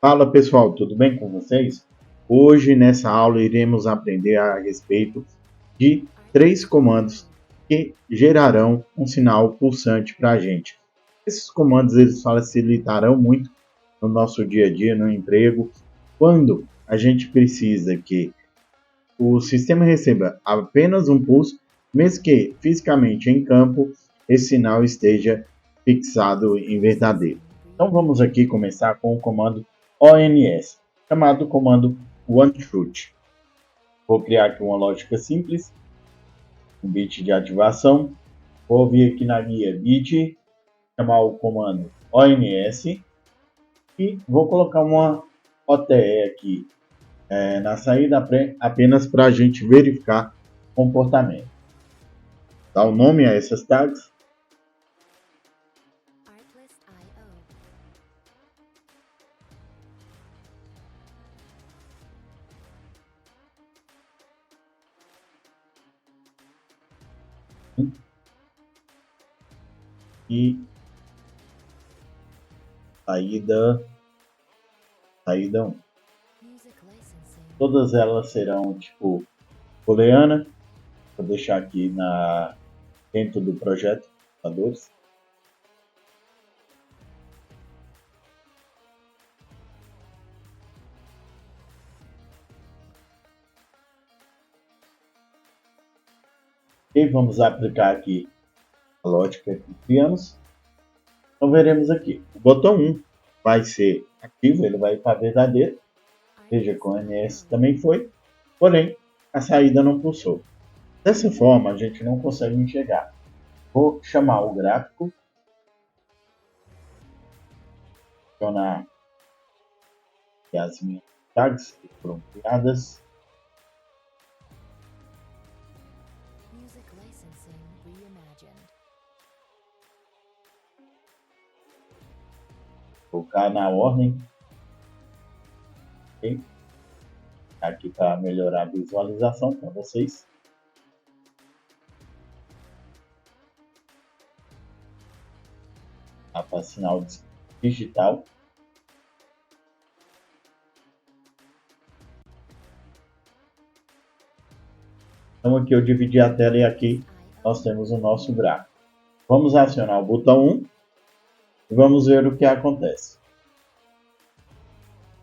Fala pessoal, tudo bem com vocês? Hoje nessa aula iremos aprender a respeito de três comandos que gerarão um sinal pulsante para a gente. Esses comandos eles facilitarão muito no nosso dia a dia, no emprego, quando a gente precisa que o sistema receba apenas um pulso, mesmo que fisicamente em campo esse sinal esteja fixado em verdadeiro. Então vamos aqui começar com o comando ONS, chamado comando OneShoot. Vou criar aqui uma lógica simples, um bit de ativação. Vou vir aqui na guia bit, chamar o comando ONS e vou colocar uma OTE aqui na saída apenas para a gente verificar o comportamento. Dá o nome a essas tags. E saída 1. Todas elas serão tipo booleana. Vou deixar aqui dentro do projeto computadores. E vamos aplicar aqui a lógica que criamos. Então veremos aqui, o botão 1 vai ser ativo, ele vai para verdadeiro. Veja que o NS também foi, porém a saída não pulsou. Dessa forma a gente não consegue enxergar. Vou chamar o gráfico, adicionar as minhas tags que foram criadas. Colocar na ordem. Okay. Aqui para melhorar a visualização para vocês. Para sinal digital. Então aqui eu dividi a tela e aqui nós temos o nosso gráfico. Vamos acionar o botão 1 e vamos ver o que acontece.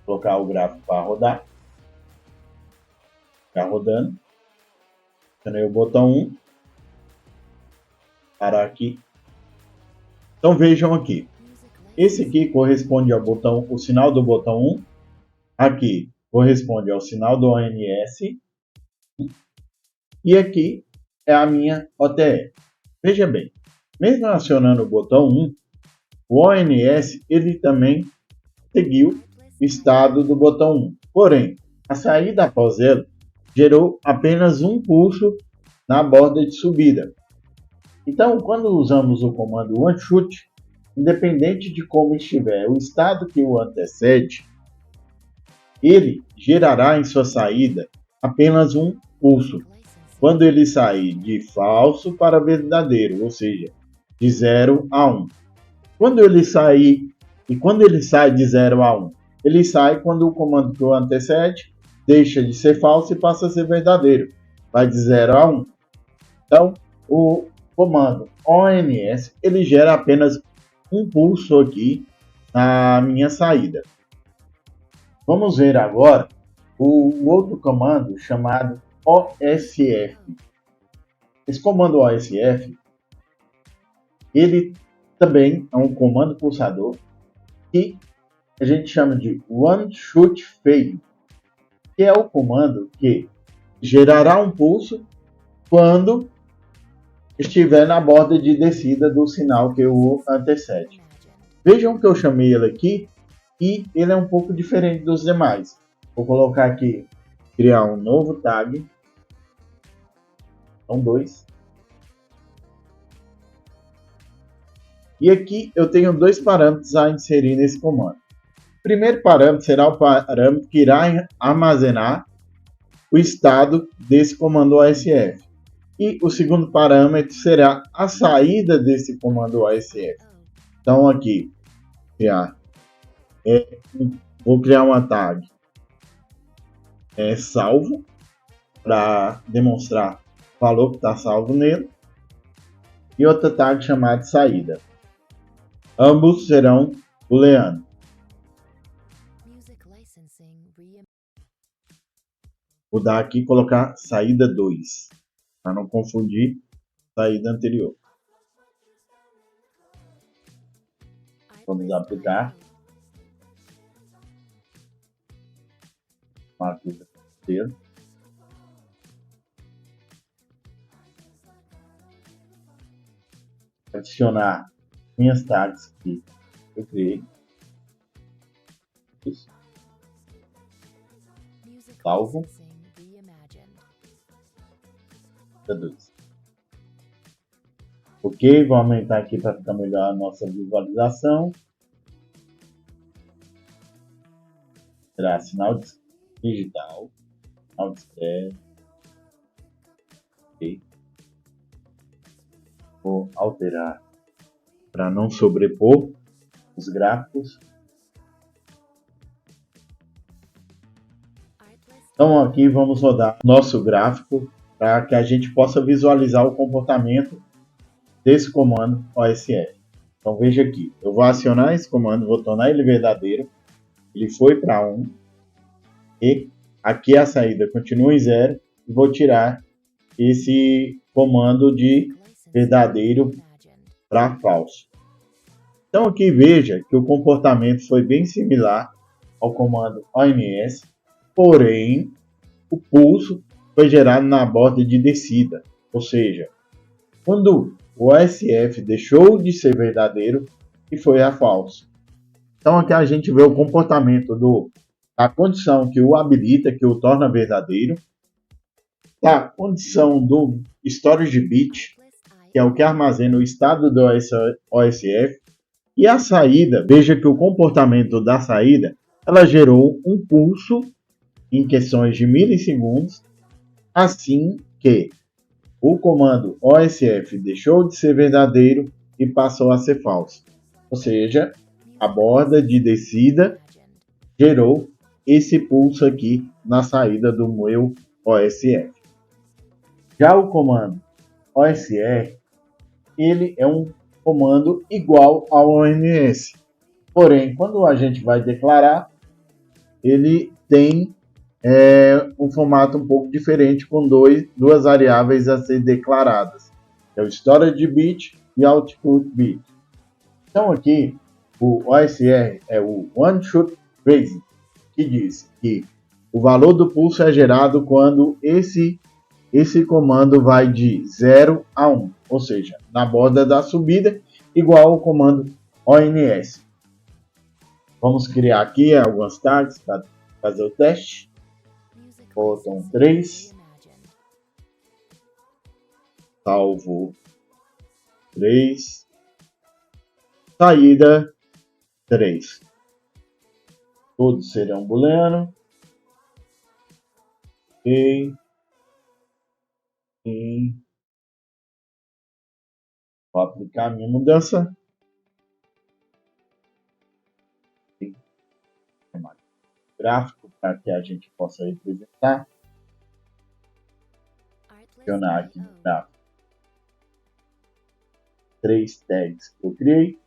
Vou colocar o gráfico para rodar. Está rodando. Acionei o botão 1. Parar aqui. Então vejam aqui. Esse aqui corresponde ao botão, o sinal do botão 1. Aqui corresponde ao sinal do ONS. E aqui é a minha OTE. Veja bem, mesmo acionando o botão 1, o ONS ele também seguiu o estado do botão 1. Porém, a saída após ela gerou apenas um pulso na borda de subida. Então, quando usamos o comando OneShoot, independente de como estiver o estado que o antecede, ele gerará em sua saída apenas um pulso. Quando ele sair de falso para verdadeiro, ou seja, de 0 a 1. Quando ele sai de 0 a 1, ele sai quando o comando que o antecede deixa de ser falso e passa a ser verdadeiro. Vai de 0 a 1. Então, o comando ONS ele gera apenas um pulso aqui na minha saída. Vamos ver agora o outro comando chamado OSF. Esse comando OSF ele também é um comando pulsador que a gente chama de OneShoot Fail, que é o comando que gerará um pulso quando estiver na borda de descida do sinal que o antecede. Vejam que eu chamei ele aqui e ele é um pouco diferente dos demais. Vou colocar aqui, criar um novo tag. São 2. E aqui eu tenho 2 parâmetros a inserir nesse comando. O primeiro parâmetro será o parâmetro que irá armazenar o estado desse comando OSF. E o segundo parâmetro será a saída desse comando OSF. Então aqui, criar Vou criar uma tag salvo para demonstrar o valor que está salvo nele. E outra tag chamada saída. Ambos serão booleano. Vou dar aqui e colocar saída 2, para não confundir saída anterior. Vamos aplicar. Marco o dedo. Adicionar minhas tags que eu criei. Isso. Salvo. 2. Ok, vou aumentar aqui para ficar melhor a nossa visualização. Será sinal digital, sinal discreto. Ok. Vou alterar para não sobrepor os gráficos. Então aqui vamos rodar nosso gráfico para que a gente possa visualizar o comportamento desse comando OSF. Então veja aqui, eu vou acionar esse comando, vou tornar ele verdadeiro, ele foi para 1, e aqui a saída continua em 0, e vou tirar esse comando de verdadeiro para falso. Então aqui veja que o comportamento foi bem similar ao comando ONS, porém o pulso foi gerado na borda de descida, ou seja, quando o OSF deixou de ser verdadeiro e foi a falso. Então aqui a gente vê o comportamento da condição que o habilita, que o torna verdadeiro, da condição do storage bit, que é o que armazena o estado do OSF, e a saída. Veja que o comportamento da saída, ela gerou um pulso em questões de milissegundos, assim que o comando OSF deixou de ser verdadeiro e passou a ser falso. Ou seja, a borda de descida gerou esse pulso aqui na saída do meu OSF. Já o comando OSR, ele é um comando igual ao ONS. Porém, quando a gente vai declarar, ele tem um formato um pouco diferente, com duas variáveis a ser declaradas. É o storage bit e output bit. Então aqui, o OSR é o One Shot Basic, que diz que o valor do pulso é gerado quando esse comando vai de 0 a 1, ou seja, na borda da subida, igual ao comando ONS. Vamos criar aqui algumas tags para fazer o teste. Botão 3, salvo 3, saída 3. Todos serão booleano. E vou aplicar a minha mudança. Gráfico para que a gente possa representar. Adicionar aqui no gráfico 3 tags que eu criei.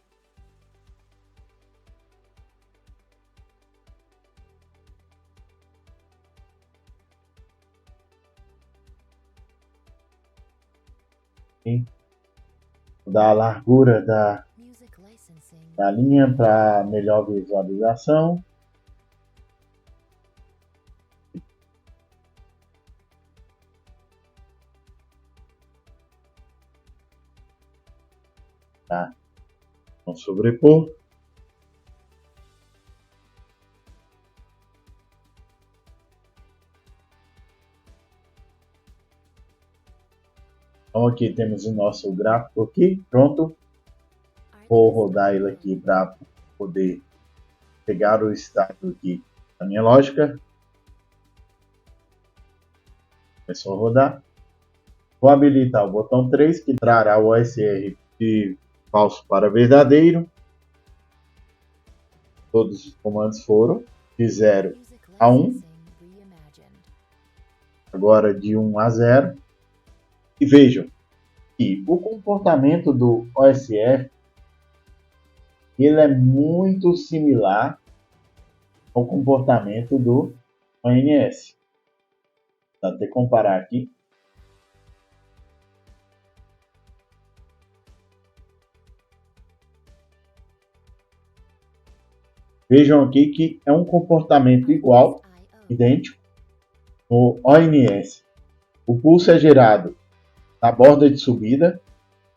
Vou dar a largura da linha para melhor visualização. Tá? Vamos sobrepor. Então aqui temos o nosso gráfico aqui, pronto. Vou rodar ele aqui para poder pegar o estado aqui da minha lógica. Começou a rodar. Vou habilitar o botão 3, que trará o OSR de falso para verdadeiro. Todos os comandos foram. de 0 a 1, agora de 1 a 0. E vejam que o comportamento do OSF ele é muito similar ao comportamento do ONS. Vou até comparar aqui. Vejam aqui que é um comportamento igual, idêntico, no ONS. O pulso é gerado na borda de subida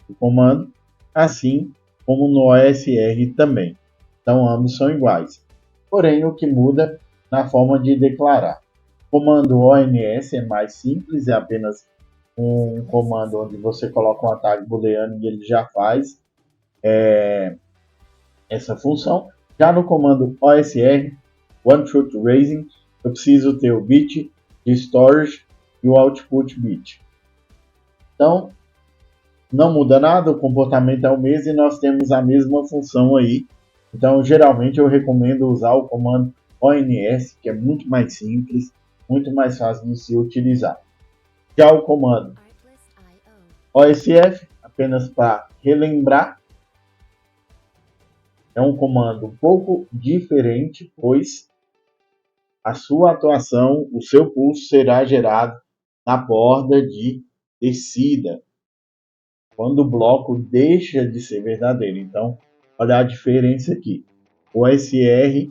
do comando, assim como no OSR também. Então, ambos são iguais. Porém, o que muda na forma de declarar. O comando ONS é mais simples, é apenas um comando onde você coloca um tag booleano e ele já faz essa função. Já no comando OSR, One Truth Raising, eu preciso ter o bit de storage e o output bit. Então, não muda nada, o comportamento é o mesmo e nós temos a mesma função aí. Então, geralmente eu recomendo usar o comando ONS, que é muito mais simples, muito mais fácil de se utilizar. Já o comando OSF, apenas para relembrar, é um comando um pouco diferente, pois a sua atuação, o seu pulso será gerado na borda de descida, quando o bloco deixa de ser verdadeiro. Então, olha a diferença aqui. O OSR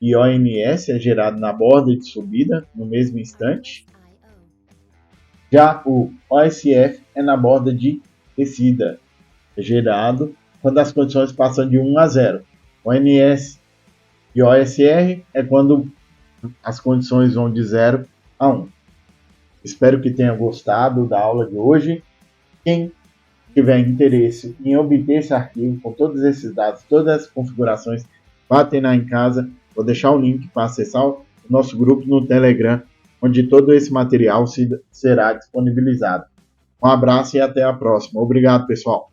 e ONS é gerado na borda de subida, no mesmo instante. Já o OSF é na borda de descida, é gerado quando as condições passam de 1 a 0. O ONS e o OSR é quando as condições vão de 0 a 1. Espero que tenha gostado da aula de hoje. Quem tiver interesse em obter esse arquivo com todos esses dados, todas as configurações, vá treinar em casa. Vou deixar o link para acessar o nosso grupo no Telegram, onde todo esse material será disponibilizado. Um abraço e até a próxima. Obrigado, pessoal.